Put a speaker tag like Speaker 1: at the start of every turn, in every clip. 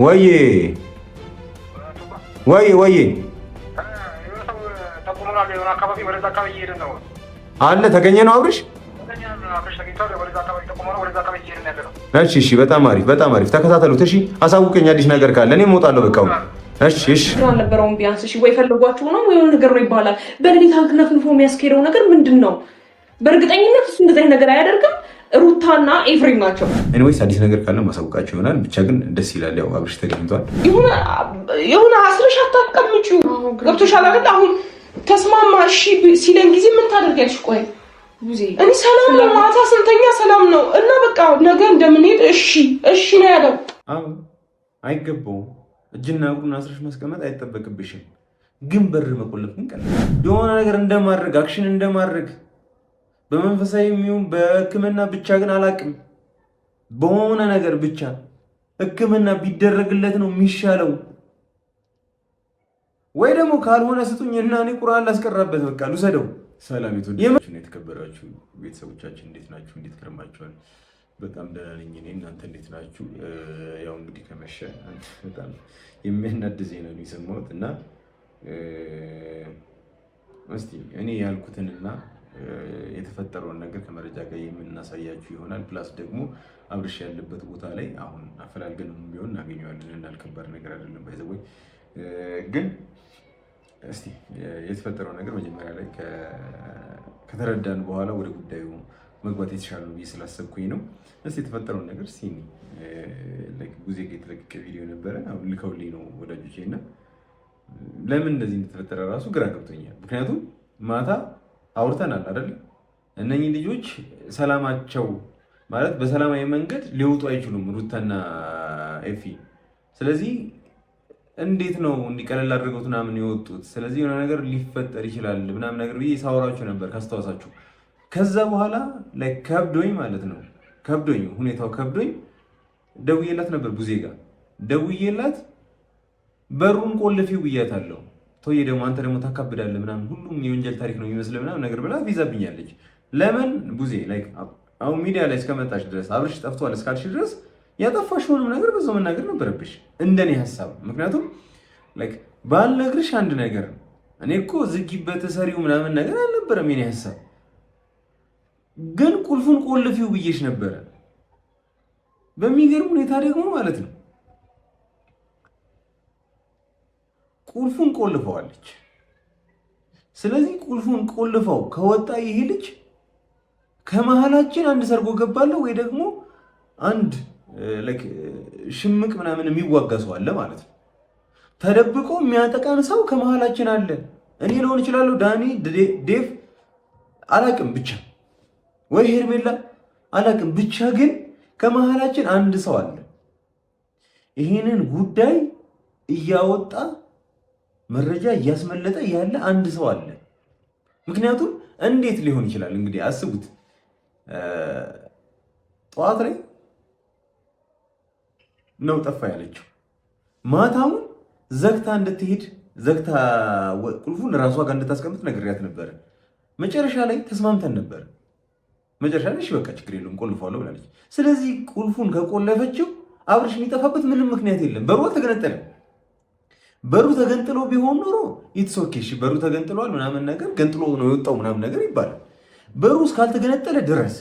Speaker 1: ወይ ወይ ወይ አለ ተገኘ ነው አብርሽ? እሺ እሺ፣ በጣም አሪፍ በጣም አሪፍ። ተከታተሉት እሺ። አሳውቀኝ አዲስ ነገር ካለ እኔም እወጣለሁ። በቃ እሺ እሺ።
Speaker 2: አልነበረውም ቢያንስ እሺ። ወይ ፈልጓችሁ ነው ወይ የሆነ ነገር ነው ይባላል። በሌሊት አክነፍንፎ የሚያስኬደው ነገር ምንድን ነው? በእርግጠኝነት እሱ እንደዚህ አይነት ነገር አያደርግም። ሩታና ኤፍሬም ናቸው።
Speaker 1: ኤኒዌይስ አዲስ ነገር ካለ ማሳውቃቸው ይሆናል። ብቻ ግን ደስ ይላል። ያው አብርሽ ተገኝቷል።
Speaker 2: የሆነ አስረሽ አታስቀምጪው። ገብቶሻል አይደል? አሁን ተስማማ እሺ ሲለን ጊዜ ምን ታደርጊያለሽ? ቆይ እኔ ሰላም ነው፣ ማታ ስንተኛ ሰላም ነው እና በቃ ነገ እንደምንሄድ እሺ እሺ ነው ያለው።
Speaker 1: አዎ አይገባውም። እጅና እግሩን አስረሽ ማስቀመጥ አይጠበቅብሽም። ግን በር መቆለፍ ግን ቀላል የሆነ ነገር እንደማድረግ አክሽን እንደማድረግ በመንፈሳዊ የሚሆን በሕክምና ብቻ ግን አላቅም። በሆነ ነገር ብቻ ሕክምና ቢደረግለት ነው የሚሻለው። ወይ ደግሞ ካልሆነ ስጡኝ እና እኔ ቁርአን ላስቀራበት በቃ ልውሰደው። ሰላም የተከበራችሁ ቤተሰቦቻችን እንዴት ናችሁ? እንዴት ከረማችኋል? በጣም ደህና ነኝ እኔ። እናንተ እንዴት ናችሁ? ያው እንግዲህ ከመሸ በጣም የሚያናድድ ዜና ነው የሰማሁት እና እስቲ እኔ ያልኩትንና የተፈጠረውን ነገር ከመረጃ ጋር የምናሳያችሁ ይሆናል። ፕላስ ደግሞ አብርሽ ያለበት ቦታ ላይ አሁን አፈላልገን ቢሆን እናገኘዋለን። እንዳልከባድ ነገር አይደለም። ባይዘወይ ግን እስቲ የተፈጠረው ነገር መጀመሪያ ላይ ከተረዳን በኋላ ወደ ጉዳዩ መግባት የተሻለ ነው ብዬ ስላሰብኩኝ ነው። እስቲ የተፈጠረውን ነገር ሲኒ ጉዜ የተለቀቀ ቪዲዮ ነበረ። አሁን ልከውልኝ ነው ወዳጆቼ እና ለምን እንደዚህ እንደተፈጠረ ራሱ ግራ ገብቶኛል። ምክንያቱም ማታ አውርተናል አይደል? እነኚህ ልጆች ሰላማቸው ማለት በሰላማዊ መንገድ ሊወጡ አይችሉም ሩታና ኤፊ። ስለዚህ እንዴት ነው እንዲቀለል አድርገውት ምናምን የወጡት? ስለዚህ የሆነ ነገር ሊፈጠር ይችላል ምናምን ነገር ብዬ ሳወራችሁ ነበር ካስተዋሳችሁ። ከዛ በኋላ ላይ ከብዶኝ ማለት ነው ከብዶኝ ሁኔታው ከብዶኝ ደውዬላት ነበር ቡዜ ጋር ደውዬላት በሩን ቆልፊው ብያታለሁ። ቶዬ ደግሞ አንተ ደግሞ ታካብዳለህ ምናምን ሁሉም የወንጀል ታሪክ ነው የሚመስለው ምናምን ነገር ብላ ቪዛብኛለች። ለምን ቡዜ ላይክ አሁን ሚዲያ ላይ እስከመጣች ድረስ አብርሽ ጠፍቷል እስካልሽ ድረስ ያጠፋሽውንም ነገር በዛው መናገር ነበረብሽ እንደኔ ሐሳብ። ምክንያቱም ላይክ ባልነግርሽ አንድ ነገር እኔ እኮ ዝጊበት ሰሪው ምናምን ነገር አልነበረም የኔ ሐሳብ። ግን ቁልፉን ቆልፊው ብዬሽ ነበረ። በሚገርም ሁኔታ ደግሞ ማለት ነው ቁልፉን ቆልፈዋለች። ስለዚህ ቁልፉን ቆልፈው ከወጣ ይሄ ልጅ ከመሃላችን አንድ ሰርጎ ገባለሁ ወይ ደግሞ አንድ ሽምቅ ምናምን የሚዋጋ ሰው አለ ማለት ነው። ተደብቆ የሚያጠቃን ሰው ከመሃላችን አለ። እኔ ልሆን እችላለሁ፣ ዳኒ፣ ዴቭ አላቅም፣ ብቻ ወይ ሄርሜላ አላቅም፣ ብቻ ግን ከመሃላችን አንድ ሰው አለ። ይሄንን ጉዳይ እያወጣ መረጃ እያስመለጠ ያለ አንድ ሰው አለ። ምክንያቱም እንዴት ሊሆን ይችላል እንግዲህ አስቡት። ጠዋት ላይ ነው ጠፋ ያለችው። ማታውን ዘግታ እንድትሄድ ዘግታ ቁልፉን ራሷ ጋር እንድታስቀምጥ ነግሬያት ነበረ። መጨረሻ ላይ ተስማምተን ነበር። መጨረሻ ላይ እሺ በቃ ችግር የለውም ቆልፏለሁ ብላለች። ስለዚህ ቁልፉን ከቆለፈችው አብርሽ የሚጠፋበት ምንም ምክንያት የለም። በሩ አልተገነጠለም። በሩ ተገንጥሎ ቢሆን ኖሮ ኢትስ ኦኬ እሺ በሩ ተገንጥሏል ምናምን ነገር ገንጥሎ ነው የወጣው ምናምን ነገር ይባላል። በሩ እስካልተገነጠለ ድረስ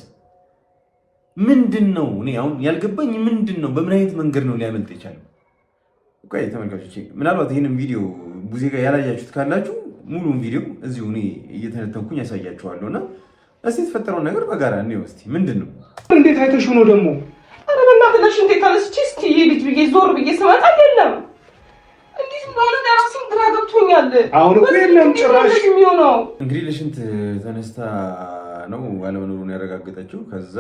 Speaker 1: ምንድነው እኔ አሁን ያልገባኝ ምንድነው? በምን አይነት መንገድ ነው ሊያመልጥ የቻለው? ቆይ ተመልካቾች ምናልባት ይህንን ቪዲዮ ቡዜ ጋር ያላያችሁት ካላችሁ ሙሉውን ቪዲዮ እዚሁ እኔ እየተነተንኩኝ ያሳያችኋለሁና እስቲ የተፈጠረውን ነገር በጋራ እንየው። እስቲ ምንድነው? እንዴት አይተሽው ነው ደግሞ?
Speaker 2: አረ በእናትሽ እንዴት አለስቺ እስቲ ልጅ ብዬ ዞር ብዬ ስመጣ የለም። እንዴት እንደሆነ ራሴን ግራ ገብቶኛል።
Speaker 1: አሁን እኮ የለም ጭራሽ
Speaker 2: የሚሆነው
Speaker 1: እንግዲህ ለሽንት ተነስታ ነው አለመኖሩን ያረጋገጠችው። ከዛ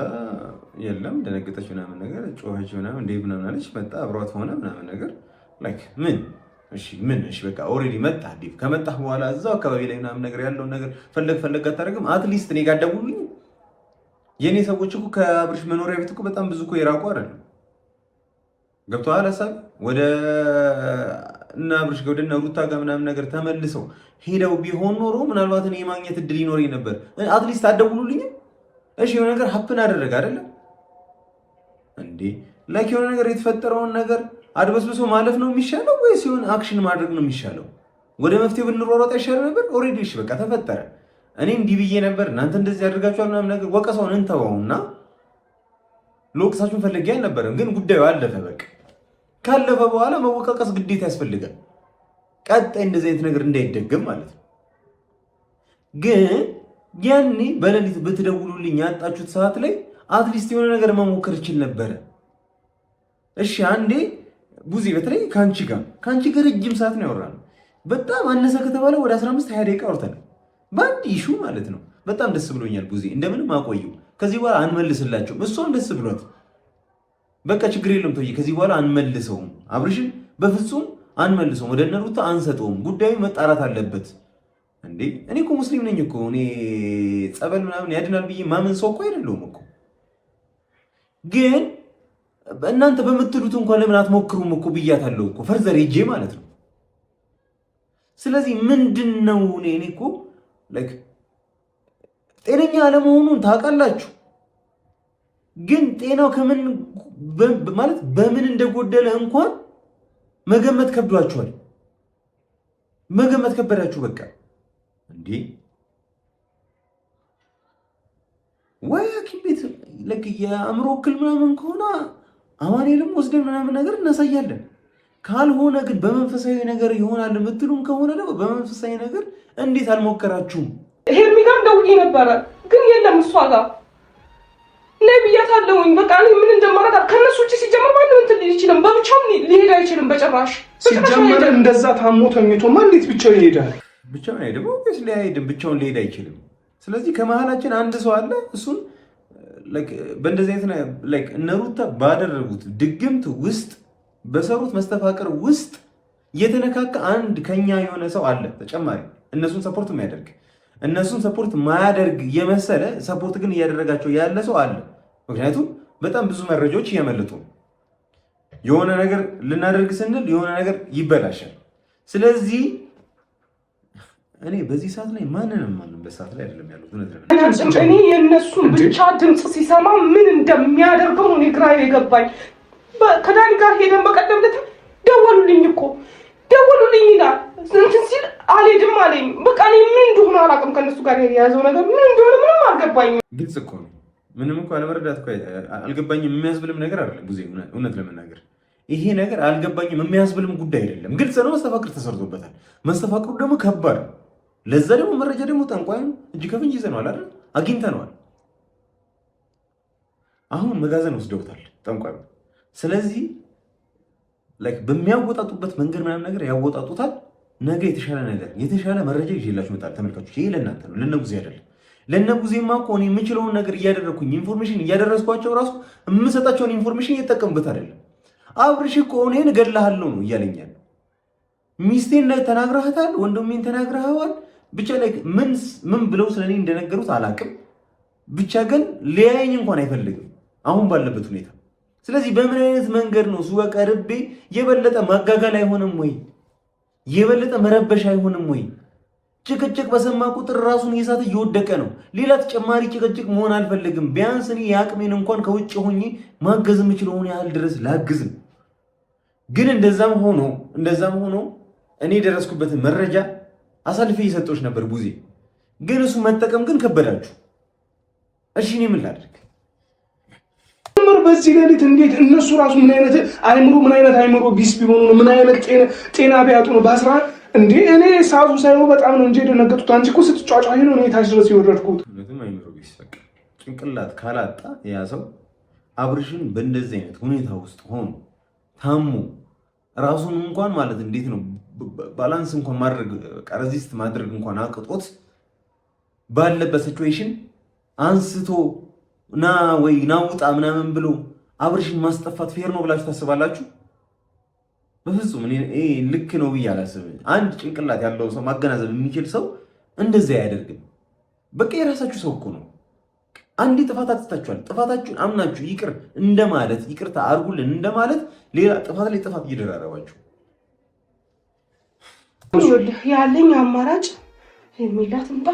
Speaker 1: የለም ደነገጠች ምናምን ነገር ጮኸች ምናምን እንዴ ምናምን አለች። መጣ አብሯት ሆነ ምናምን ነገር ላይክ ምን እሺ በቃ ኦልሬዲ መጣ። ዲቭ ከመጣህ በኋላ እዛው አካባቢ ላይ ምናምን ነገር ያለውን ነገር ፈለግ አታደርግም? አትሊስት እኔ ጋር ደውሉኝ። የኔ ሰዎች እኮ ከአብርሽ መኖሪያ ቤት እኮ በጣም ብዙ እኮ የራቁ አይደለም። ገብቶሃል ሀሳብ? ወደ እና አብርሽ ጋር ወደና ሩታ ጋር ምናምን ነገር ተመልሰው ሄደው ቢሆን ኖሮ ምናልባት እኔ የማግኘት እድል ይኖረኝ ነበር። አትሊስት አትደውሉልኝ? እሺ የሆነ ነገር ሀፕን አደረገ አይደለም እንዴ? ላይክ የሆነ ነገር የተፈጠረውን ነገር አድበስብሶ ማለፍ ነው የሚሻለው ወይስ ሲሆን አክሽን ማድረግ ነው የሚሻለው? ወደ መፍትሄ ብንሯሯጥ አይሻልም ነበር? ኦልሬዲ እሺ በቃ ተፈጠረ። እኔ እንዲህ ብዬ ነበር እናንተ እንደዚህ አድርጋችኋል ምናምን ነገር ወቀሰውን እንተወውና ለወቅሳችሁን ፈልጌ አልነበረም፣ ግን ጉዳዩ አለፈ። በቃ ካለፈ በኋላ መወቃቀስ ግዴታ ያስፈልጋል። ቀጣይ እንደዚህ አይነት ነገር እንዳይደገም ማለት ነው። ግን ያኔ በሌሊት ብትደውሉልኝ ያጣችሁት ሰዓት ላይ አትሊስት የሆነ ነገር መሞከር ይችል ነበረ። እሺ አንዴ ቡዜ በተለይ ከአንቺ ጋር ረጅም ሰዓት ነው ያወራነው። በጣም አነሰ ከተባለ ወደ 15-20 ደቂቃ አውርተናል በአንድ ኢሹ ማለት ነው። በጣም ደስ ብሎኛል ቡዜ፣ እንደምንም አቆየው። ከዚህ በኋላ አንመልስላቸውም። እሷም ደስ ብሏት በቃ ችግር የለም ተውዬ፣ ከዚህ በኋላ አንመልሰውም፣ አብርሽን በፍጹም አንመልሰውም፣ ወደ እነ ሩታ አንሰጠውም፣ ጉዳዩ መጣራት አለበት። እንዴ እኔ እኮ ሙስሊም ነኝ እኮ፣ እኔ ጸበል ምናምን ያድናል ብዬ ማምን ሰው እኮ አይደለሁም እኮ። ግን እናንተ በምትሉት እንኳን ለምን አትሞክሩም እኮ ብያታለሁ እኮ ፈርዘር ሄጄ ማለት ነው። ስለዚህ ምንድን ነው እኔ እኮ ላይክ ጤነኛ አለመሆኑን ታውቃላችሁ፣ ግን ጤናው ከምን ማለት በምን እንደጎደለ እንኳን መገመት ከብዷችኋል። መገመት ከበዳችሁ በቃ። እንዴ ወይ ሐኪም ቤት ለክ የአእምሮ እክል ምናምን ከሆነ አማኑኤልም ወስደን ምናምን ነገር እናሳያለን። ካልሆነ ግን በመንፈሳዊ ነገር ይሆናል የምትሉም ከሆነ ደግሞ በመንፈሳዊ ነገር እንዴት አልሞከራችሁም?
Speaker 2: ሄርሚ ጋር ደውዬ ነበረ ግን የለም እሷ ጋር ነብያታለሁኝ። በቃ እኔ ምን እንደማረጋ ከነሱ ውጪ ሲጀመር ማንም እንትን ሊል ይችላል። በብቻው ሊሄድ አይችልም በጭራሽ።
Speaker 3: ሲጀመር እንደዛ ታሞ ተኝቶማ እንዴት ብቻው ይሄዳል?
Speaker 1: ብቻውን አይደለም ወይስ ሊሄድ ብቻውን ሊሄድ አይችልም። ስለዚህ ከመሃላችን አንድ ሰው አለ። እሱን ላይክ በእንደዚህ አይነት ላይክ እነ ሩታ ባደረጉት ድግምት ውስጥ በሰሩት መስተፋቅር ውስጥ የተነካካ አንድ ከኛ የሆነ ሰው አለ ተጨማሪ፣ እነሱን ሰፖርት የሚያደርግ እነሱን ሰፖርት ማያደርግ የመሰለ ሰፖርት ግን እያደረጋቸው ያለ ሰው አለ። ምክንያቱም በጣም ብዙ መረጃዎች እያመለጡ የሆነ ነገር ልናደርግ ስንል የሆነ ነገር ይበላሻል። ስለዚህ እኔ በዚህ ሰዓት ላይ ማንንም በሰዓት ላይ አይደለም ያሉት።
Speaker 2: እኔ የእነሱን ብቻ ድምፅ ሲሰማ ምን እንደሚያደርገው ነው ግራ የገባኝ። ከዳኒ ጋር ሄደን በቀደም ዕለት ደወሉልኝ ይላል እንትን ሲል አልሄድም አለኝ። በቃ እኔ ምን እንደሆነ አላውቅም። ከእነሱ ጋር የያዘው ነገር ምን እንደሆነ ምንም አልገባኝም።
Speaker 1: ግልጽ እኮ ነው። ምንም እኮ አለመረዳት እኮ አልገባኝም የሚያስብልም ነገር አይደለም። ብዙ እውነት ለመናገር ይሄ ነገር አልገባኝም የሚያስብልም ጉዳይ አይደለም። ግልጽ ነው። መስተፋቅር ተሰርቶበታል። መስተፋቅሩ ደግሞ ከባድ ነው። ለዛ ደግሞ መረጃ ደግሞ ጠንቋይ እጅ ከፍንጅ ይዘነዋል አይደል? አግኝተነዋል። አሁን መጋዘን ወስደውታል ጠንቋይ። ስለዚህ ላይክ በሚያወጣጡበት መንገድ ምናምን ነገር ያወጣጡታል። ነገ የተሻለ መረጃ ይዤላችሁ እመጣለሁ ተመልካቾች። ይሄ ለእናንተ ነው፣ ለነጉዜ አይደለም። ለነጉዜማ እኮ እኔ የምችለውን ነገር እያደረግኩኝ ኢንፎርሜሽን እያደረስኳቸው ራሱ የምሰጣቸውን ኢንፎርሜሽን እየተጠቀምበት አይደለም። አብርሽ እኮ እኔን እገድልሃለሁ ነው እያለኛል። ሚስቴን ተናግረሃታል፣ ወንድሜን ተናግረሃዋል። ብቻ ላይ ምን ብለው ስለኔ እንደነገሩት አላውቅም። ብቻ ግን ሊያየኝ እንኳን አይፈልግም አሁን ባለበት ሁኔታ። ስለዚህ በምን አይነት መንገድ ነው እሱ ቀርቤ የበለጠ ማጋጋል አይሆንም ወይ? የበለጠ መረበሽ አይሆንም ወይ? ጭቅጭቅ በሰማ ቁጥር ራሱን የሳተ እየወደቀ ነው። ሌላ ተጨማሪ ጭቅጭቅ መሆን አልፈልግም። ቢያንስ እኔ የአቅሜን እንኳን ከውጭ ሆኜ ማገዝ የምችለውን ያህል ድረስ ላግዝም። ግን እንደዛም ሆኖ እኔ የደረስኩበትን መረጃ አሳልፌ እየሰጠሁሽ ነበር ቡዜ። ግን እሱ መጠቀም ግን ከበዳችሁ። እሺ እኔ ምን ላድርግ?
Speaker 3: በዚህ ሌሊት እንዴት እነሱ ራሱ ምን አይነት አይምሮ ቢስ ቢሆኑ ነው? ምን አይነት ጤና ቢያጡ ነው? በአስራ እንዴ እኔ ሳዙ ሳይሆን በጣም ነው እንጂ የደነገጡት። አንቺ እኮ ስትጫጫሂ ነው እኔ ታች ድረስ የወረድኩት።
Speaker 1: ምንም አይምሮ ቢስ በቃ ጭንቅላት ካላጣ ያ ሰው አብርሽን በእንደዚህ አይነት ሁኔታ ውስጥ ሆኖ ታሙ ራሱን እንኳን ማለት እንዴት ነው ባላንስ እንኳን ማድረግ ሬዚስት ማድረግ እንኳን አቅጦት ባለበት ሲቹዌሽን አንስቶ ና ውጣ ምናምን ብሎ አብርሽን ማስጠፋት ፌር ነው ብላችሁ ታስባላችሁ? በፍጹም እኔ ልክ ነው ብዬ አላስብም። አንድ ጭንቅላት ያለው ሰው ማገናዘብ የሚችል ሰው እንደዚህ አያደርግም። በቃ የራሳችሁ ሰው እኮ ነው። አንዴ ጥፋት አጥፍታችኋል። ጥፋታችሁን አምናችሁ ይቅርታ አድርጉልን እንደማለት ሌላ ጥፋት ላይ ጥፋት እየደራረባችሁ
Speaker 2: ያለኝ አማራጭ የሚላት እንጣ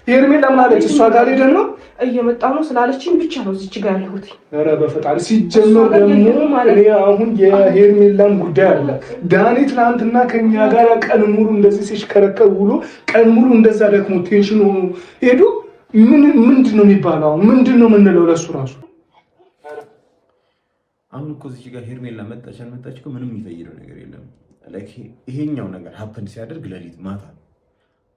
Speaker 3: ሄርሜላ ምን አለች? እሷ ጋር ሄደን ነው
Speaker 2: እየመጣሁ ነው ስላለችኝ ብቻ ነው እዚች ጋር ያለሁት።
Speaker 3: ኧረ በፈጣሪ ሲጀመር ደግሞ እኔ አሁን የሄርሜላን ጉዳይ አለ። ዳኒ ትናንትና ከኛ ጋር ቀን ሙሉ እንደዚህ ሲሽከረከር ውሎ ቀን ሙሉ እንደዛ ደግሞ ቴንሽን ሆኖ ሄዱ። ምንድን ነው የሚባለው? ምንድን ነው የምንለው ለሱ ራሱ?
Speaker 1: አሁን እኮ እዚህ ጋር ሄርሜላ መጣች አልመጣች እኮ ምንም የሚፈይደው ነገር የለም። ላይክ ይሄኛው ነገር ሀፕን ሲያደርግ ሌሊት ማታ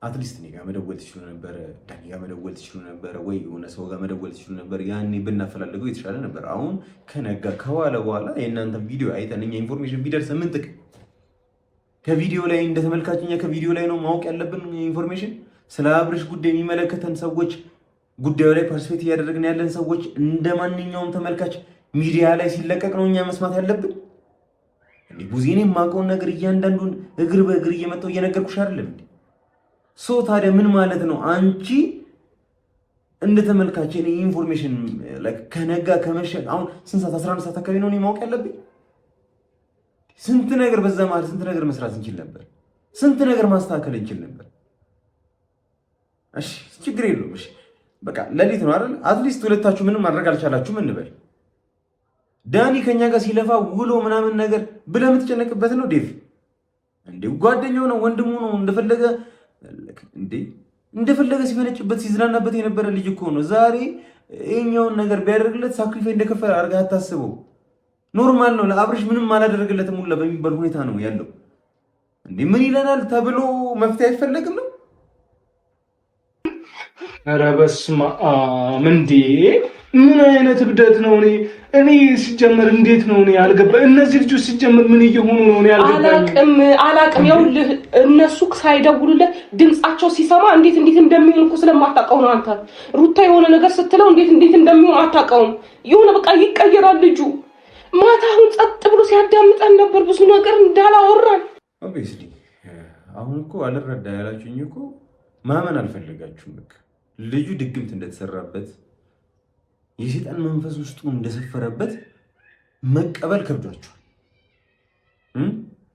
Speaker 1: አትሊስት እኔ ጋር መደወል ትችሉ ነበረ፣ ዳኒ ጋር መደወል ትችሉ ነበረ፣ ወይ የሆነ ሰው ጋር መደወል ትችሉ ነበር። ያኔ ብናፈላልገው የተሻለ ነበር። አሁን ከነጋ ከዋለ በኋላ የእናንተ ቪዲዮ አይተን እኛ ኢንፎርሜሽን ቢደርስ ምን ጥቅም? ከቪዲዮ ላይ እንደ ተመልካችኛ ከቪዲዮ ላይ ነው ማወቅ ያለብን ኢንፎርሜሽን። ስለ አብርሽ ጉዳይ የሚመለከተን ሰዎች፣ ጉዳዩ ላይ ፓርቲሲፔት እያደረግን ያለን ሰዎች እንደ ማንኛውም ተመልካች ሚዲያ ላይ ሲለቀቅ ነው እኛ መስማት ያለብን። ቡዜኔ የማውቀውን ነገር እያንዳንዱን እግር በእግር እየመጣሁ እየነገርኩሽ አይደለም እንዴ? ሶ ታዲያ ምን ማለት ነው? አንቺ እንደ ተመልካች እኔ ኢንፎርሜሽን ከነጋ ከመሸ አሁን ስንት ሰዓት 11 ሰዓት አካባቢ ነው እኔ ማወቅ ያለብኝ? ስንት ነገር በዛ ማለት ስንት ነገር መስራት እንችል ነበር። ስንት ነገር ማስተካከል እንችል ነበር። እሺ ችግር የለውም። እሺ በቃ ሌሊት ነው አይደል? አትሊስት ሁለታችሁ ምንም ማድረግ አልቻላችሁም እንበል። ዳኒ ከኛ ጋር ሲለፋ ውሎ ምናምን ነገር ብለህ የምትጨነቅበት ነው ዴቭ? እንዴ ጓደኛው ነው ወንድሙ ነው እንደፈለገ ሲፈነጭበት ሲዝናናበት የነበረ ልጅ እኮ ነው። ዛሬ ይሄኛውን ነገር ቢያደርግለት ሳክሪፋይ እንደከፈለ አድርገህ አታስበው። ኖርማል ነው። ለአብርሽ ምንም አላደረገለትም ሁላ በሚባል ሁኔታ ነው ያለው። እንዴ ምን ይለናል ተብሎ መፍትሄ አይፈለግም ነው?
Speaker 3: ኧረ በስመ አብ! እንዴ ምን አይነት እብደት ነው? እኔ ሲጀመር እንዴት ነው ያልገባኝ? እነዚህ ልጆች ሲጀመር ምን እየሆኑ ነው ያልገባኝ?
Speaker 2: አላቅም። ይኸውልህ እነሱ ሳይደውሉለት ድምጻቸው ሲሰማ እንዴት እንደሚሆን እኮ ስለማታውቀው ነው አንተ። ሩታ የሆነ ነገር ስትለው እንዴት እንደሚሆን አታውቀውም። የሆነ በቃ ይቀየራል ልጁ። ማታ አሁን ጸጥ ብሎ ሲያዳምጠን ነበር ብዙ ነገር እንዳላወራን።
Speaker 1: ኦብቪስሊ አሁን እኮ አልረዳ ያላችሁኝ እኮ ማመን አልፈለጋችሁም። በቃ ልጁ ድግምት እንደተሰራበት የሰይጣን መንፈስ ውስጡ እንደሰፈረበት መቀበል ከብዷቸዋል።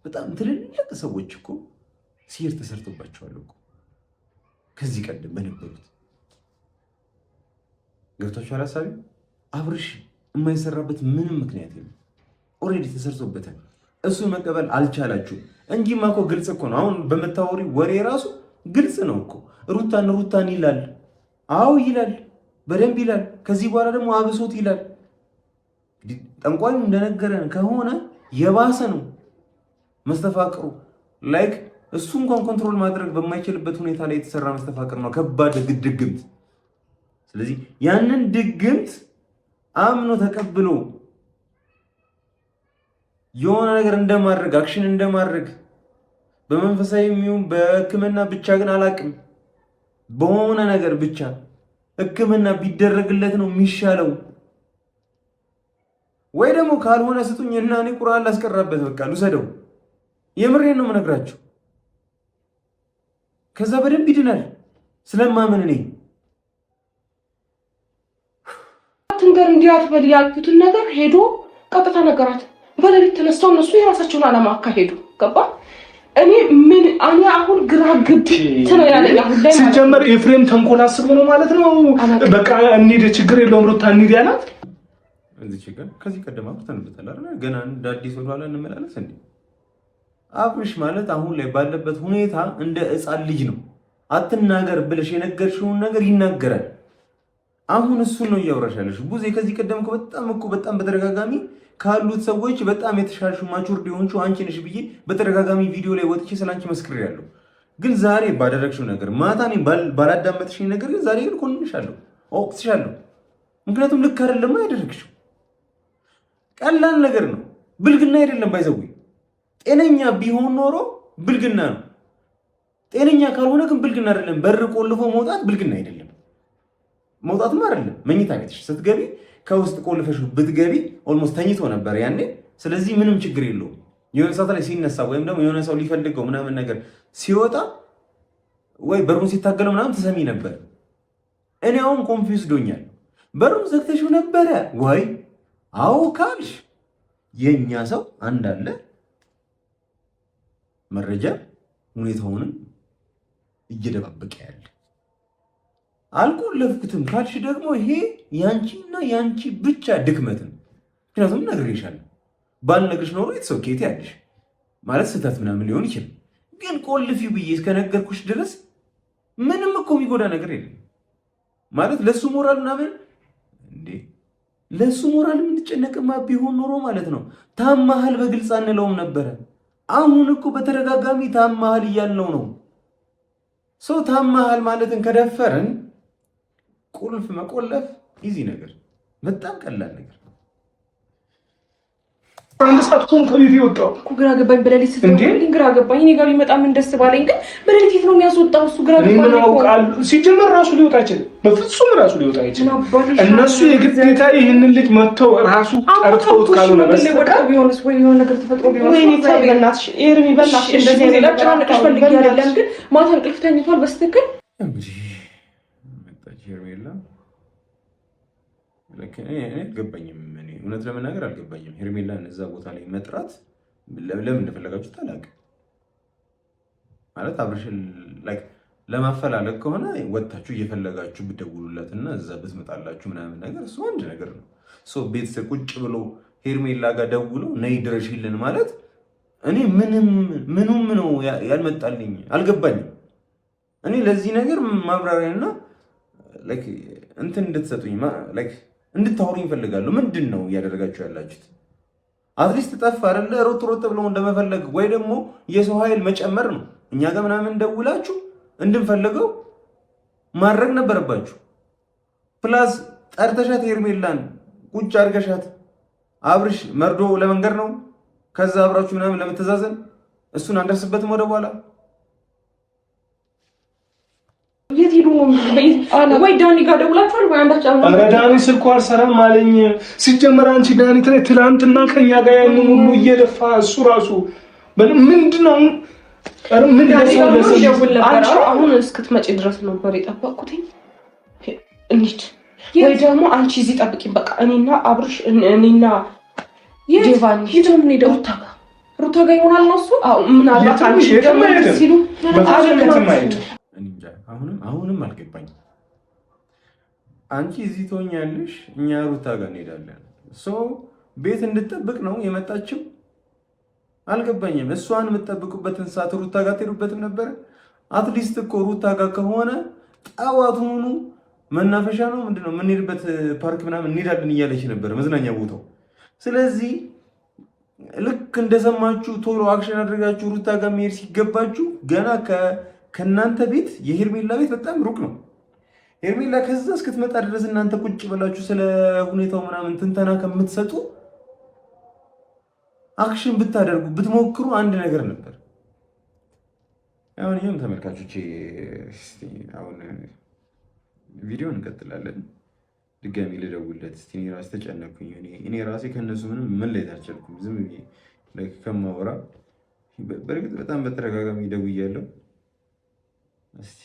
Speaker 1: በጣም ትልልቅ ሰዎች እኮ ሲር ተሰርቶባቸዋል እኮ ከዚህ ቀደም በነበሩት። ገብቷችኋል ሀሳቤ? አብርሽ የማይሰራበት ምንም ምክንያት የለም። ኦልሬዲ ተሰርቶበታል። እሱ መቀበል አልቻላችሁም እንጂማ እኮ ግልጽ እኮ ነው። አሁን በመታወሪ ወሬ ራሱ ግልጽ ነው እኮ። ሩታን ይላል። አዎ ይላል፣ በደንብ ይላል። ከዚህ በኋላ ደግሞ አብሶት ይላል። ጠንቋዩ እንደነገረን ከሆነ የባሰ ነው መስተፋቅሩ። ላይክ እሱ እንኳን ኮንትሮል ማድረግ በማይችልበት ሁኔታ ላይ የተሰራ መስተፋቅር ነው፣ ከባድ ድግምት። ስለዚህ ያንን ድግምት አምኖ ተቀብሎ የሆነ ነገር እንደማድረግ አክሽን እንደማድረግ በመንፈሳዊ የሚሆን በሕክምና ብቻ ግን አላቅም፣ በሆነ ነገር ብቻ ሕክምና ቢደረግለት ነው የሚሻለው። ወይ ደግሞ ካልሆነ ስጡኝ እና እኔ ቁርአን ላስቀራበት፣ በቃ ልውሰደው። የምሬን ነው የምነግራቸው። ከዛ በደንብ ይድናል ስለማመን እኔ
Speaker 2: ትንገር እንዲያትበል ያልኩትን ነገር ሄዶ ቀጥታ ነገራት። በሌሊት ተነስተው እነሱ የራሳቸውን ዓላማ አካሄዱ። ገባ? እኔ አሁን ግራ ግብት ነው ያለኝ። አሁን ላይ
Speaker 3: ሲጀመር ኤፍሬም ተንኮል አስቦ ነው ማለት ነው። በቃ እንሂድ ችግር የለውም ሩታ እንሂድ ያላት
Speaker 1: እዚህ ችግር ከዚህ ቀደም አውርተንበታል አይደል? ገና እንደ አዲስ ወደኋላ እንመላለስ እንዴ? አብርሽ ማለት አሁን ላይ ባለበት ሁኔታ እንደ ሕፃን ልጅ ነው። አትናገር ብለሽ የነገርሽውን ነገር ይናገራል። አሁን እሱን ነው እያወራሻለሽ። ቡዜ ከዚህ ቀደም በጣም በተደጋጋሚ ካሉት ሰዎች በጣም የተሻልሽ ማቹርድ የሆንሽ አንቺ ነሽ ብዬ በተደጋጋሚ ቪዲዮ ላይ ወጥቼ ስላንቺ መስክሬያለሁ። ግን ዛሬ ባደረግሽው ነገር ማታ እኔ ባላዳመጥሽኝ ነገር ግን ዛሬ ግን ኮንንሻለሁ፣ ወቅስሻለሁ። ምክንያቱም ልክ አይደለም ያደረግሽው። ቀላል ነገር ነው፣ ብልግና አይደለም። ባይዘው ጤነኛ ቢሆን ኖሮ ብልግና ነው። ጤነኛ ካልሆነ ግን ብልግና አይደለም። በር ቆልፎ መውጣት ብልግና አይደለም። መውጣትም አይደለም። መኝታ ቤትሽ ስትገቢ ከውስጥ ቆልፈሽ ብትገቢ ኦልሞስት ተኝቶ ነበር ያኔ። ስለዚህ ምንም ችግር የለውም። የሆነ ሰዓት ላይ ሲነሳ ወይም ደግሞ የሆነ ሰው ሊፈልገው ምናምን ነገር ሲወጣ ወይ በሩን ሲታገለው ምናምን ትሰሚ ነበር። እኔ አሁን ኮንፊውዝ ዶኛል። በሩን ዘግተሽው ነበረ ወይ? አዎ ካልሽ የኛ ሰው አንዳለ መረጃ ሁኔታውንም እየደባበቀ ያለ አልቆለፍኩትም ካልሽ ደግሞ ይሄ ያንቺና ያንቺ ብቻ ድክመት ነው። ምክንያቱም ነግሬሻለሁ። ባልነግርሽ ኖሮ የተሰውኬት ያለሽ ማለት ስህተት ምናምን ሊሆን ይችላል። ግን ቆልፊው ብዬ እስከነገርኩሽ ድረስ ምንም እኮ የሚጎዳ ነገር የለም። ማለት ለሱ ሞራል ምናምን እንዴ ለሱ ሞራል የምንጨነቅማ ቢሆን ኖሮ ማለት ነው ታማሃል በግልጽ አንለውም ነበረ። አሁን እኮ በተደጋጋሚ ታማሃል እያልነው ነው። ሰው ታማሃል ማለትን ከደፈረን ቁልፍ መቆለፍ ኢዚ ነገር፣ በጣም ቀላል ነገር።
Speaker 3: አንድ ሰዓት እኮ ከቤት የወጣው
Speaker 2: እኮ ግራ ገባኝ። በሌሊት ስትወጣልኝ ግራ ገባኝ። እኔ ጋር ቢመጣ ምን ደስ ባለኝ፣ ግን በሌሊት የት ነው የሚያስወጣው? እሱ ግራ ገባኝ። ምን አውቃለሁ። ሲጀመር ራሱ ሊወጣ አይችልም፣ በፍጹም ራሱ ሊወጣ አይችልም። እነሱ የግዴታ ይህንን ልጅ መተው ራሱ ጠርተውት ካልሆነ በስተቀር ቢሆንስ ወይ የሆነ ነገር ተፈጥሮ ቢሆንስ? ወይኔ ታይ በእናትሽ ኤርሚ፣ በእናትሽ እንደዚህ ነገር ጫንቀሽ ፈልጊ አይደለም፣ ግን ማታ እንቅልፍ ተኝቷል በስትክክል
Speaker 1: እንግዲህ መጣች ሄርሜላ። እኔ አልገባኝም። እውነት ለመናገር አልገባኝም። ሄርሜላን እዛ ቦታ ላይ መጥራት ለምን እንደፈለጋችሁ አላውቅም። ማለት አብረሽን ለማፈላለግ ከሆነ ወጥታችሁ እየፈለጋችሁ ብትደውሉላትና እዛ ብትመጣላችሁ ምናምን ነገር እሱ አንድ ነገር ነው። ቤተሰብ ቁጭ ብሎ ሄርሜላ ጋር ደውሎ ነይ ድረሽልን ማለት እኔ ምኑም ነው ያልመጣልኝ፣ አልገባኝም። እኔ ለዚህ ነገር ማብራሪያና እንትን እንድትሰጡኝ እንድታወሩኝ እፈልጋለሁ። ምንድን ነው እያደረጋችሁ ያላችሁት? አትሊስት ጠፋ አይደለ ሮጥ ሮጥ ብለው እንደመፈለግ ወይ ደግሞ የሰው ኃይል መጨመር ነው። እኛ ጋር ምናምን ደውላችሁ እንድንፈልገው ማድረግ ነበረባችሁ። ፕላስ ጠርተሻት ሄርሜላን ቁጭ አድርገሻት አብርሽ መርዶ ለመንገር ነው፣ ከዛ አብራችሁ ምናምን ለመተዛዘን። እሱን አንደርስበትም ወደ በኋላ
Speaker 2: የት ሄዱ ነው? ወይ ዳኒ ጋር ደውላችኋል ወይ አንዳችሁ?
Speaker 3: ኧረ ዳኒ ስልኩ አልሰራም አለኝ። ሲጀመር አንቺ ዳኒ ትናንትና ከኛ ጋር ያንን ሁሉ እየደፋ እሱ ራሱ ምንድን ነው
Speaker 2: አሁን እስክትመጪ ድረስ ነበር የጠበቅኩት። እንሂድ ወይ ደግሞ አንቺ እዚህ ጠብቂኝ። በቃ እኔና አብርሽ እኔና ጄቫን ምን ሄደው ሩታ ጋር ይሆናል ነው እሱ። ምናልባት አንቺ ሲሉ
Speaker 1: አሁንም አልገባኝም። አንቺ እዚህ ትሆኛለሽ፣ እኛ ሩታ ጋር እንሄዳለን። ቤት እንድትጠብቅ ነው የመጣችው። አልገባኝም። እሷን የምትጠብቁበትን ሰዓት ሩታ ጋር ትሄዱበትም ነበረ። አትሊስት እኮ ሩታ ጋር ከሆነ ጠዋቱኑ መናፈሻ ነው ምንድነው የምንሄድበት ፓርክ ምናምን እንሄዳለን እያለች ነበር፣ መዝናኛ ቦታው። ስለዚህ ልክ እንደሰማችሁ ቶሎ አክሽን አድርጋችሁ ሩታ ጋር መሄድ ሲገባችሁ ገና ከእናንተ ቤት የሄርሜላ ቤት በጣም ሩቅ ነው። ሄርሜላ ከዛ እስክትመጣ ድረስ እናንተ ቁጭ ብላችሁ ስለ ሁኔታው ምናምን ትንተና ከምትሰጡ አክሽን ብታደርጉ ብትሞክሩ አንድ ነገር ነበር። አሁን ይሄም ተመልካቾቼ አሁን ቪዲዮ እንቀጥላለን። ድጋሚ ልደውልለት እስቲ። እኔ ራሴ ተጨነኩኝ። እኔ ራሴ ከነሱ ምንም መለየት አልቻልኩም። ዝም ብዬ ከማወራ በእርግጥ በጣም በተደጋጋሚ ደውያለሁ። እስቲ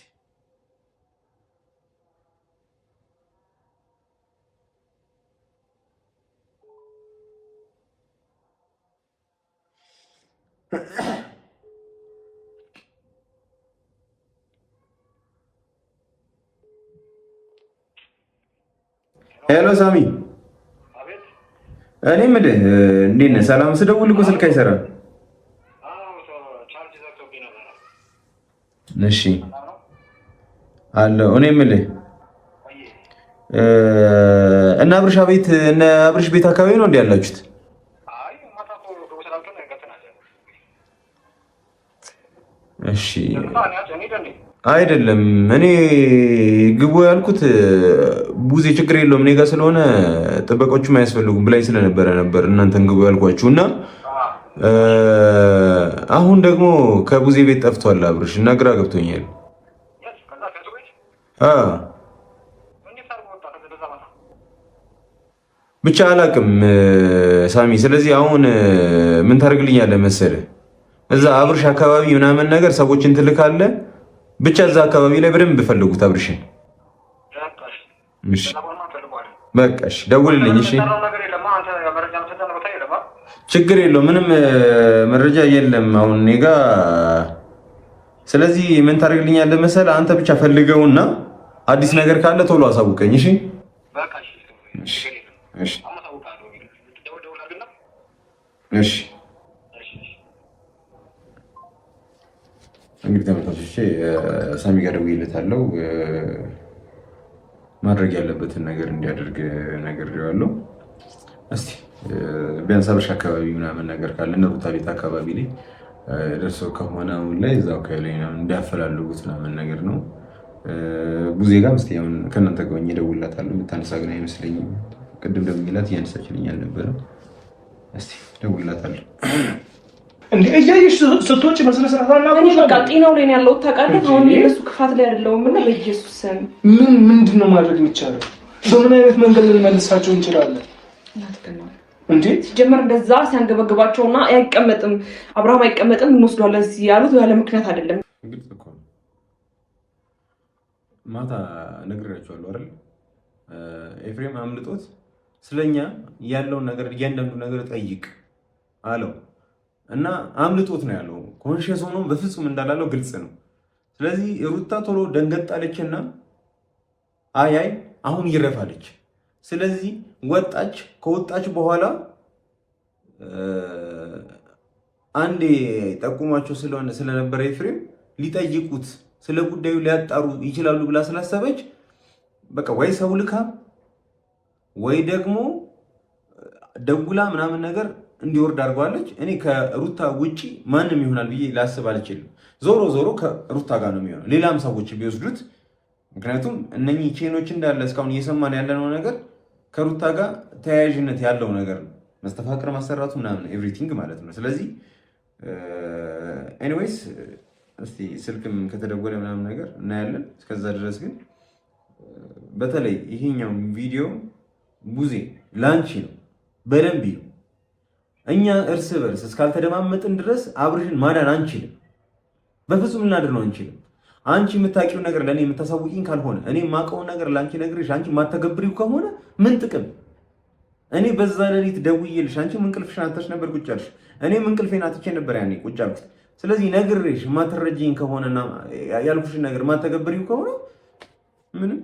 Speaker 1: ሄሎ ሳሚ፣ እኔ የምልህ እንዴት ነህ? ሰላም። ስደውል እኮ ስልክ አይሰራም። እሺ አለው። እኔ የምልህ እና አብርሽ ቤት አካባቢ ነው እንዴ ያላችሁት? እሺ አይደለም፣ እኔ ግቡ ያልኩት ቡዜ ችግር የለውም እኔ ጋር ስለሆነ ጥበቆቹም አያስፈልጉም ብላኝ ስለነበረ ነበር እናንተን ግቡ ያልኳችሁ። እና አሁን ደግሞ ከቡዜ ቤት ጠፍቷል አብርሽ እና ግራ ገብቶኛል። ብቻ አላቅም ሳሚ። ስለዚህ አሁን ምን ታደርግልኛለህ መሰለህ? እዛ አብርሽ አካባቢ ምናምን ነገር ሰዎችን ትልካለህ። ብቻ እዛ አካባቢ ላይ በደንብ ፈልጉት አብርሽን። እሺ በቃ እሺ፣ ደውልልኝ። እሺ ችግር የለውም፣ ምንም መረጃ የለም አሁን እኔ ጋ። ስለዚህ ምን ታደርግልኛለህ መሰለህ? አንተ ብቻ ፈልገውና አዲስ ነገር ካለ ቶሎ አሳውቀኝ። እሺ
Speaker 3: በቃ
Speaker 1: እሺ እሺ እሺ። እንግዲህ ተመልካቾቼ ሳሚ ጋር ደውዬለታለሁ። ማድረግ ያለበትን ነገር እንዲያደርግ ነግሬዋለሁ። እስቲ ቢያንስ አብርሽ አካባቢ ምናምን ነገር ካለ እነ ሩታ ቤት አካባቢ ላይ ደርሶ ከሆነ አሁን ላይ እዛው አካባቢ ላይ እንዲያፈላልጉት ምናምን ነገር ነው። ቡዜ ጋር እስቲ አሁን ከእናንተ ጋር ሆኜ እደውልላታለሁ። የምታነሳ ግን አይመስለኝም። ቅድም ደውዬላት እያነሳችልኝ አልነበረም። እስቲ እደውልላታለሁ።
Speaker 3: እንዴ እያየሽ ስትወጪ መስለ ሰራታና
Speaker 2: እኔ በቃ ጤናው ላይ ነው ያለው ታውቃለህ። አሁን የእሱ ክፋት ላይ አይደለሁም እና በኢየሱስ ስም
Speaker 3: ምንድነው ማድረግ የሚቻለው? በምን አይነት መንገድ ልንመልሳቸው እንችላለን? እንዴ
Speaker 2: ሲጀመር እንደዛ ሲያንገበግባቸውና አይቀመጥም አብርሃም አይቀመጥም እንወስዷለን እዚህ ያሉት ያለ ምክንያት አይደለም።
Speaker 1: ግልጽ እኮ ነው። ማታ ነግሬያቸዋለሁ አይደል? ኤፍሬም አምልጦት ስለኛ ያለውን ነገር እያንዳንዱ ነገር ጠይቅ አለው እና አምልጦት ነው ያለው። ኮንሽስ ሆኖ በፍጹም እንዳላለው ግልጽ ነው። ስለዚህ ሩታ ቶሎ ደንገጣለችና አይ አሁን ይረፋለች። ስለዚህ ወጣች። ከወጣች በኋላ አንዴ ጠቁሟቸው ስለነበረ ኤፍሬም ሊጠይቁት ስለ ጉዳዩ ሊያጣሩ ይችላሉ ብላ ስላሰበች በቃ ወይ ሰው ልካ ወይ ደግሞ ደውላ ምናምን ነገር እንዲወርድ አድርገዋለች። እኔ ከሩታ ውጪ ማንም ይሆናል ብዬ ላስብ አልችልም። ዞሮ ከሩታ ጋር ነው የሚሆነው፣ ሌላም ሰዎች ቢወስዱት። ምክንያቱም እነኚህ ቼኖች እንዳለ እስካሁን እየሰማን ያለነው ነገር ከሩታ ጋር ተያያዥነት ያለው ነገር ነው። መስተፋቅር ማሰራቱ ምናምን ኤቭሪቲንግ ማለት ነው። ስለዚህ ኤኒዌይስ እስቲ ስልክም ከተደወለ ምናምን ነገር እናያለን። እስከዛ ድረስ ግን በተለይ ይሄኛው ቪዲዮ ቡዜ ላንቺ ነው፣ በደንብ ነው። እኛ እርስ በርስ እስካልተደማመጥን ድረስ አብርሽን ማዳን አንችልም፣ በፍጹም ልናድነው አንችልም። አንቺ የምታውቂው ነገር ለእኔ የምታሳውቂኝ ካልሆነ እኔ የማውቀውን ነገር ለአንቺ ነግሬሽ አንቺ የማተገብሪው ከሆነ ምን ጥቅም? እኔ በዛ ሌሊት ደውዬልሽ አንቺ እንቅልፍሽን አጥተሽ ነበር ቁጭ አልሽ፣ እኔም እንቅልፌን አጥቼ ነበር ያኔ ቁጭ አልኩት። ስለዚህ ነግሬሽ የማትረጂኝ ከሆነና ያልኩሽን ነገር የማተገብሪው ከሆነ ምንም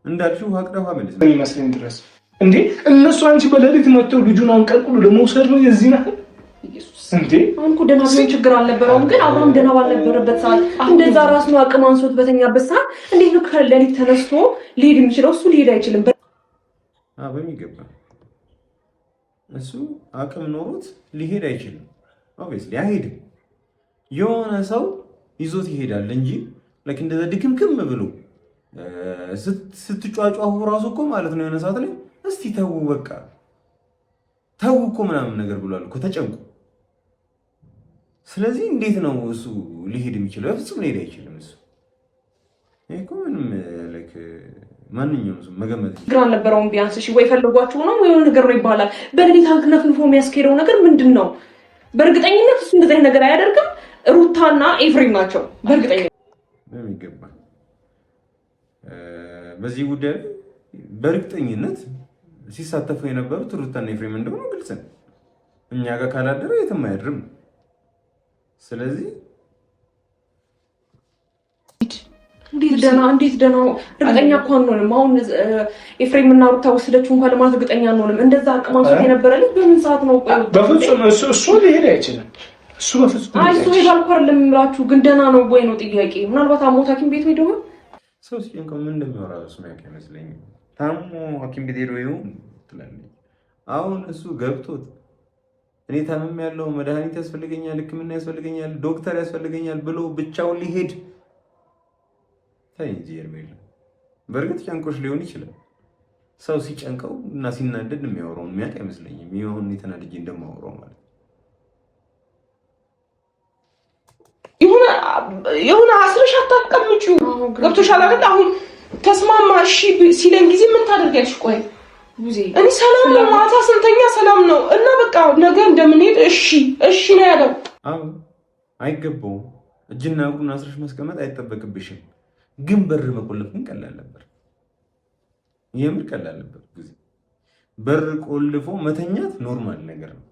Speaker 1: እንዳልሽው ሀቅደፋ መልስ
Speaker 3: ይመስለኝ ድረስ እንዴ እነሱ አንቺ በሌሊት መጥተው ልጁን አንቀልቁሉ ለመውሰድ ነው የዚህ ነው እንዴ?
Speaker 2: አሁን እኮ ደህና ቢሆን ችግር አልነበረውም። ግን አብርሃም ደህና ባልነበረበት ሰዓት እንደዛ ራሱን አቅም አንሶት በተኛበት ሰዓት እንዴት ነው ከሌሊት ተነስቶ ሊሄድ የሚችለው? እሱ ሊሄድ አይችልም።
Speaker 1: በሚገባ እሱ አቅም ኖሮት ሊሄድ አይችልም። ኦብቪየስሊ አይሄድም። የሆነ ሰው ይዞት ይሄዳል እንጂ ለክ እንደዛ ድክምክም ብሎ ስትጫጫሁ ራሱ እኮ ማለት ነው የሆነ ሰዓት ላይ እስቲ ተው በቃ ተው እኮ ምናምን ነገር ብሏል እኮ ተጨንቁ። ስለዚህ እንዴት ነው እሱ ሊሄድ የሚችለው? በፍጹም ሊሄድ አይችልም። እሱ እኮ ምንም ለክ ማንኛውም ሰው መገመት
Speaker 2: ግራ አልነበረውም። ቢያንስ እሺ ወይ ፈልጓችሁ ነው ወይ ነገር ነው ይባላል። በሌሊት አክነፍንፎ የሚያስኬደው ነገር ምንድን ነው? በእርግጠኝነት እሱ እንደዚህ ነገር አያደርግም። ሩታና ኤፍሬም ናቸው በእርግጠኝነት
Speaker 1: በሚገባ በዚህ ጉዳይ በእርግጠኝነት ሲሳተፉ የነበሩት ሩታና ኤፍሬም እንደሆነ ግልጽ ነው። እኛ ጋር ካላደረ የትም አያድርም። ስለዚህ
Speaker 2: እንዴት ደህና እርግጠኛ እኮ አንሆንም። አሁን ኤፍሬም እና ሩታ ወሰደችው እንኳን ለማለት እርግጠኛ አንሆንም። እንደዛ አቅማንሶት የነበረ ልጅ በምን ሰዓት ነው?
Speaker 3: በፍጹም እሱ ሊሄድ አይችልም። እሱ በፍጹም
Speaker 2: እሱ ሄዳል እኮ አይደለም የምላችሁ፣ ግን ደህና ነው ወይ ነው ጥያቄ። ምናልባት አሞት ሐኪም ቤት ሄዶ
Speaker 1: ሰው ሲጨንቀው ምን እንደሚያወራ እሱ የሚያውቅ አይመስለኝም። ታሞ ሐኪም ቤት ሄዶ ይሁን ትላለች። አሁን እሱ ገብቶት እኔ ታምም ያለው መድኃኒት ያስፈልገኛል፣ ሕክምና ያስፈልገኛል፣ ዶክተር ያስፈልገኛል ብሎ ብቻውን ሊሄድ ታይ እንጂ የለም። በእርግጥ ጨንቆሽ ሊሆን ይችላል። ሰው ሲጨንቀው እና ሲናደድ የሚያወራውን የሚያውቅ አይመስለኝም። ይሁን የተናደጀ እንደማወራው ማለት
Speaker 2: የሆነ አስረሽ አታቀምጪው። ገብቶሻል አይደል? አሁን ተስማማ እሺ ሲለን ጊዜ ምን ታደርጊያለሽ? ቆይ እኔ ሰላም ነው፣ ማታ ስንተኛ ሰላም ነው እና በቃ ነገ እንደምንሄድ እሺ ነው ያለው።
Speaker 1: አዎ አይገባውም። እጅና እግሩን አስረሽ ማስቀመጥ አይጠበቅብሽም። ግን በር መቆለፍ ግን ቀላል ነበር። የምር ቀላል ነበር። በር ቆልፎ መተኛት ኖርማል ነገር ነው።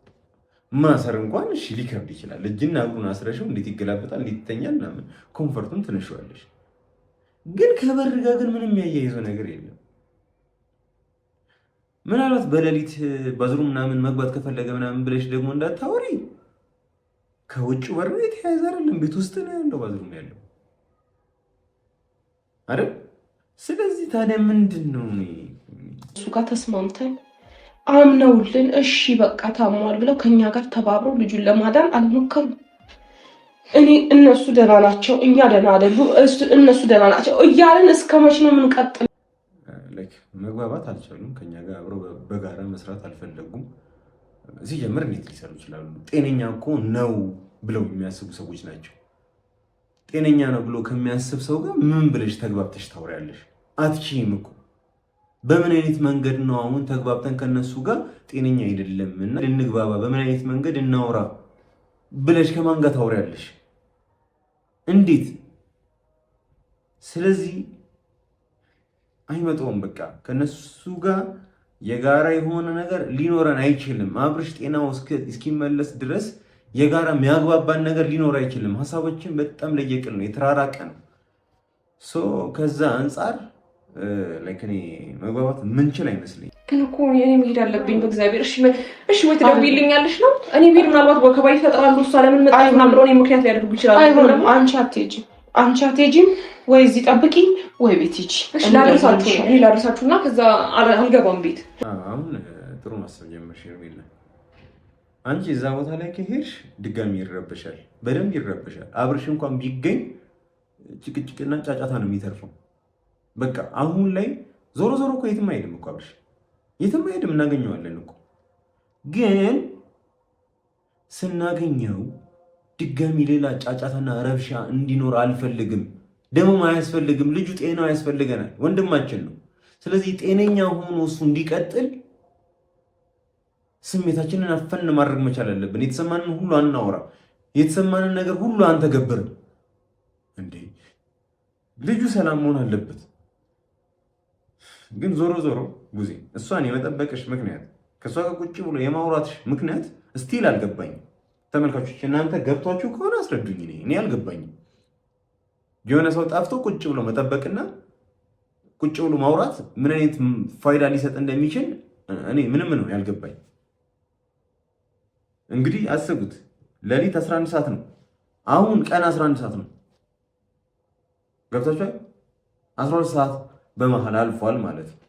Speaker 1: ማሰር እንኳን እሺ ሊከብድ ይችላል። እጅና እግሩን አስረሽው እንዴት ይገላበጣል፣ እንዴት ይተኛል ምናምን ኮምፎርቱን ትንሽዋለሽ። ግን ከበር ጋር ግን ምንም ያያይዘው ነገር የለም። ምናልባት በሌሊት ባዝሩም ምናምን መግባት ከፈለገ ምናምን ብለሽ ደግሞ እንዳታወሪ። ከውጭ በር የተያያዘ አይደለም፣ ቤት ውስጥ ነው ያለው ባዝሩም ያለው አይደል? ስለዚህ ታዲያ ምንድን ነው
Speaker 2: እሱ ጋር ተስማምተን አምነውልን እሺ በቃ ታሟል ብለው ከኛ ጋር ተባብረው ልጁን ለማዳን አልሞከሩም። እኔ እነሱ ደህና ናቸው፣ እኛ ደህና አይደሉ፣ እነሱ ደህና ናቸው እያልን እስከ መቼ ነው የምንቀጥል?
Speaker 1: መግባባት አልቻሉም። ከኛ ጋር አብረው በጋራ መስራት አልፈለጉም። ሲጀምር እንዴት ሊሰሩ ይችላሉ? ጤነኛ እኮ ነው ብለው የሚያስቡ ሰዎች ናቸው። ጤነኛ ነው ብሎ ከሚያስብ ሰው ጋር ምን ብለሽ ተግባብተሽ ታወሪያለሽ? አትችይም እኮ። በምን አይነት መንገድ ነው አሁን ተግባብተን ከነሱ ጋር ጤነኛ አይደለም እና ልንግባባ፣ በምን አይነት መንገድ እናውራ ብለሽ ከማን ጋር ታወሪያለሽ? እንዴት? ስለዚህ አይመጣውም። በቃ ከነሱ ጋር የጋራ የሆነ ነገር ሊኖረን አይችልም። አብርሽ ጤናው እስኪመለስ ድረስ የጋራ የሚያግባባን ነገር ሊኖር አይችልም። ሀሳቦችን በጣም ለየቅል ነው፣ የተራራቀ ነው። ከዛ አንጻር እኔ መግባባት ምንችል አይመስለኝ።
Speaker 4: ግን እኮ እኔ መሄድ አለብኝ በእግዚአብሔር። እሺ ወይ ትደውይልኛለሽ ነው? እኔ ብሄድ ምናልባት ወከባ ይፈጥራሉ። እሷ ለምን መጣች ምናምን ብለው ምክንያት ሊያደርጉ ይችላሉ።
Speaker 2: አይሆንም። አንቺ አትሄጂም ወይ እዚህ ጠብቂ ወይ ቤት ሂጂ።
Speaker 4: እሺ ላድርሳችሁና ከዛ አልገባም ቤት።
Speaker 1: አሁን ጥሩ ማሰብ ጀመርሽ ሄርሜላ። አንቺ እዛ ቦታ ላይ ከሄድሽ ድጋሚ ይረበሻል፣ በደንብ ይረበሻል። አብርሽ እንኳን ቢገኝ ጭቅጭቅና ጫጫታ ነው የሚተርፈው። በቃ አሁን ላይ ዞሮ ዞሮ እኮ የትም አይሄድም እኮ አብርሽ፣ የትም አይሄድም፣ እናገኘዋለን እኮ። ግን ስናገኘው ድጋሚ ሌላ ጫጫታና ረብሻ እንዲኖር አልፈልግም። ደሞም አያስፈልግም። ልጁ ጤናው ያስፈልገናል፣ ወንድማችን ነው። ስለዚህ ጤነኛ ሆኖ እሱ እንዲቀጥል ስሜታችንን አፈን ማድረግ መቻል አለብን። የተሰማንን ሁሉ አናወራ፣ የተሰማንን ነገር ሁሉ አንተገብርም። እንዴ ልጁ ሰላም መሆን አለበት። ግን ዞሮ ዞሮ ጉዜ እሷን የመጠበቅሽ ምክንያት፣ ከእሷ ጋር ቁጭ ብሎ የማውራትሽ ምክንያት እስቲል አልገባኝም። ተመልካቾች እናንተ ገብቷችሁ ከሆነ አስረዱኝ። እኔ አልገባኝም። የሆነ ሰው ጣፍቶ ቁጭ ብሎ መጠበቅና ቁጭ ብሎ ማውራት ምን አይነት ፋይዳ ሊሰጥ እንደሚችል እኔ ምንም ነው ያልገባኝ። እንግዲህ አስቡት፣ ሌሊት 11 ሰዓት ነው፣ አሁን ቀን 11 ሰዓት ነው። ገብታችኋል? 12 ሰዓት በመሃል አልፏል ማለት ነው።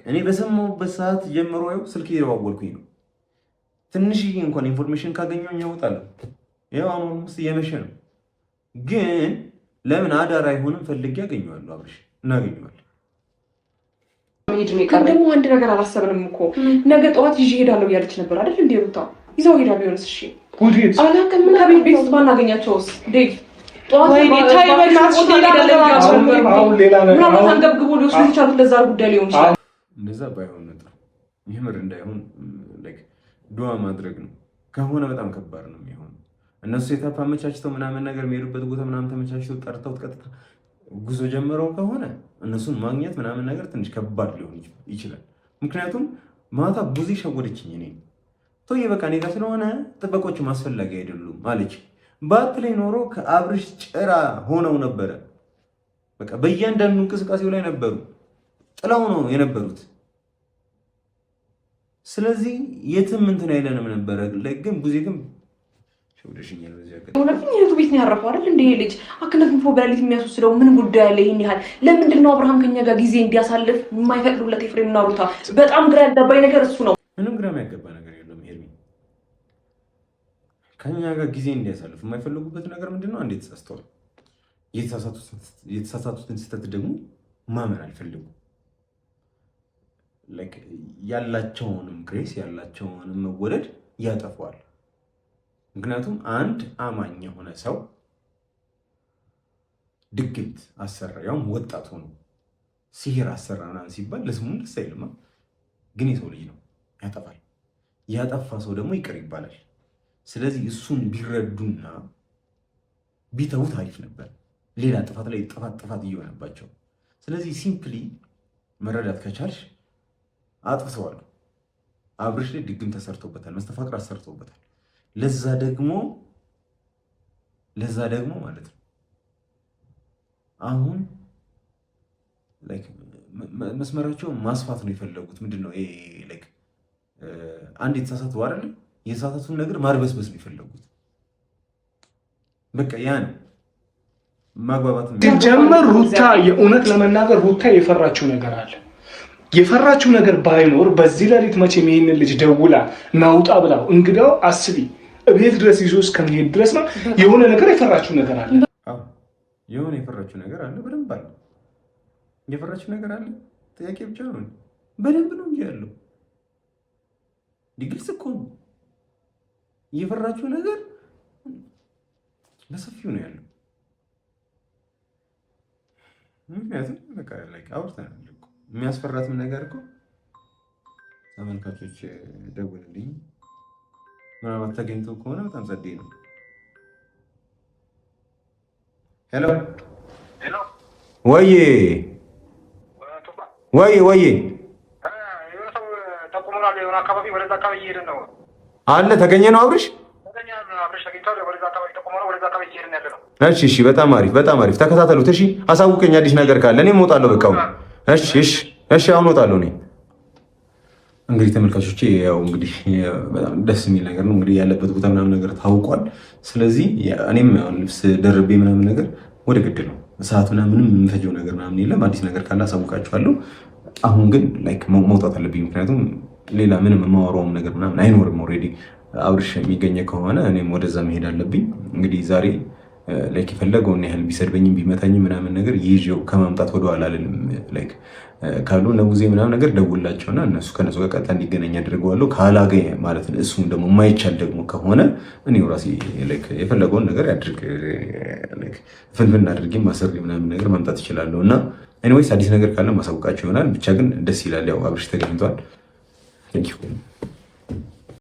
Speaker 1: እኔ በሰማሁበት ሰዓት ጀምሮ ስልክ እየደዋወልኩኝ ነው። ትንሽዬ እንኳን ኢንፎርሜሽን ካገኘሁኝ እወጣለሁ። ይኸው አሁን ውስጥ እየመሸ ነው። ግን ለምን አዳር አይሆንም? ፈልጌ ያገኘዋለሁ። አብርሽ እናገኘዋለን።
Speaker 4: ደግሞ አንድ ነገር አላሰብንም እኮ ነገ ጠዋት ይዤ እሄዳለሁ እያለች ነበር አይደል? እንደ ሩታ ይዘው ሄዳ ቢሆንስ? እሺ አላውቅም። ከቤት ቤት ውስጥ ባናገኛቸውስ? ዴቭ ጠዋት አንገብግቦ ሊወስዱ የቻሉት ለዛ ጉዳይ ሊሆን ይችላል።
Speaker 1: እንደዛ ባይሆን ነጥሩ ይህምር እንዳይሆን ዱዓ ማድረግ ነው። ከሆነ በጣም ከባድ ነው የሚሆነው። እነሱ የታፓ አመቻችተው ምናምን ነገር የሚሄዱበት ቦታ ምናምን ተመቻችተው ጠርተውት ቀጥታ ጉዞ ጀምረው ከሆነ እነሱን ማግኘት ምናምን ነገር ትንሽ ከባድ ሊሆን ይችላል። ምክንያቱም ማታ ብዙ ሸወደችኝ። እኔ ቶዬ በቃ እኔ ጋር ስለሆነ ጥበቆችም አስፈላጊ አይደሉም አለች። ባትለኝ ኖሮ ከአብርሽ ጭራ ሆነው ነበረ። በቃ በእያንዳንዱ እንቅስቃሴው ላይ ነበሩ፣ ጥላው ነው የነበሩት። ስለዚህ የትም እንትን አይለንም ነበረ። ግን ብዙ ግን ሸውደሽኛል። በዚህ አጋጣሚ
Speaker 4: ወላሂ የቱ ቤት ነው ያረፈው አይደል? እንደ ልጅ አክነቱን በሌሊት የሚያስወስደው ምን ጉዳይ አለ? ይሄን ያህል ለምንድን ነው አብርሃም ከኛ ጋር ጊዜ እንዲያሳልፍ የማይፈቅዱለት? ኤፍሬም እና ሩታ በጣም ግራ ያጋባኝ ነገር እሱ ነው።
Speaker 1: ምንም ግራ የሚያጋባ ነገር የለም። ሄርሚ ከኛ ጋር ጊዜ እንዲያሳልፍ የማይፈልጉበት ነገር ምንድነው? አንዴ ተሳስተዋል። የተሳሳቱትን ስህተት ደግሞ ማመን አልፈልጉም። ያላቸውንም ግሬስ ያላቸውንም መወደድ ያጠፋዋል። ምክንያቱም አንድ አማኝ የሆነ ሰው ድግምት አሰራ፣ ያውም ወጣት ሆኖ ሲሄር አሰራ ምናምን ሲባል ለስሙን ደስ አይልማ። ግን የሰው ልጅ ነው፣ ያጠፋል። ያጠፋ ሰው ደግሞ ይቅር ይባላል። ስለዚህ እሱን ቢረዱና ቢተውት አሪፍ ነበር። ሌላ ጥፋት ላይ ጥፋት እየሆነባቸው። ስለዚህ ሲምፕሊ መረዳት ከቻልሽ አጥፍተዋል። አብርሽ ላይ ድግም ተሰርቶበታል፣ መስተፋቅር አሰርቶበታል። ለዛ ደግሞ ማለት ነው አሁን መስመራቸውን ማስፋት ነው የፈለጉት። ምንድነው አንድ የተሳሳቱ አይደል? የተሳሳቱን ነገር ማርበስበስ ነው የፈለጉት። በቃ ያ ነው ማግባባት።
Speaker 3: ሲጀመር ሩታ የእውነት ለመናገር ሩታ የፈራችው ነገር አለ። የፈራችው ነገር ባይኖር በዚህ ሌሊት መቼም ይሄንን ልጅ ደውላ ናውጣ ብላው እንግዳው አስቢ እቤት ድረስ ይዞ እስከሚሄድ ድረስ ነው የሆነ ነገር የፈራችው ነገር አለ።
Speaker 1: የሆነ የፈራችው ነገር አለ። በደንብ አለ። የፈራችው ነገር አለ። ጥያቄ ብቻ ነው። በደንብ ነው እንጂ ያለው ግልጽ እኮ ነው። የፈራችው ነገር በሰፊው ነው ያለው። ምክንያቱም በቃ አውርተናል እኮ የሚያስፈራትም ነገር እኮ ተመልካቾች ደውልልኝ ምናልባት ተገኝቶ ከሆነ በጣም ጸዴ ነው። ሄሎ ወዬ አለ ተገኘ ነው አብርሽ። እሺ በጣም አሪፍ ተከታተሉት። እሺ አሳውቀኝ አዲስ ነገር ካለ እኔም እወጣለሁ። በቃ እሺ አሁን እወጣለሁ እኔ። እንግዲህ ተመልካቾቼ ያው እንግዲህ በጣም ደስ የሚል ነገር ነው። እንግዲህ ያለበት ቦታ ምናምን ነገር ታውቋል። ስለዚህ እኔም ልብስ ደርቤ ምናምን ነገር ወደ ግድ ነው። ሰዓቱና ምንም የምፈጀው ነገር ምናምን የለም። አዲስ ነገር ካለ አሳውቃችኋለሁ። አሁን ግን መውጣት አለብኝ። ምክንያቱም ሌላ ምንም የማወራውም ነገር ምናምን አይኖርም። ኦልሬዲ አብርሽ የሚገኘ ከሆነ እኔም ወደዛ መሄድ አለብኝ። እንግዲህ ዛሬ የፈለገውን ያህል ቢሰድበኝም ቢመታኝም ምናምን ነገር ይዤው ከማምጣት ወደኋላ አልልም። ካሉ ነጉዜ ምናምን ነገር ደውላቸውና ከነሱ ጋር ቀጥታ እንዲገናኝ አድርገዋለሁ። ካላገኝ ማለት ነው እሱም ደግሞ የማይቻል ደግሞ ከሆነ እኔው ራሴ የፈለገውን ነገር ያድርግ ፍንፍን አድርጌ ማሰሪ ምናምን ነገር ማምጣት ይችላለሁ። እና ኤኒዌይስ አዲስ ነገር ካለ ማሳውቃቸው ይሆናል። ብቻ ግን ደስ ይላል። ያው አብርሽ ተገኝቷል።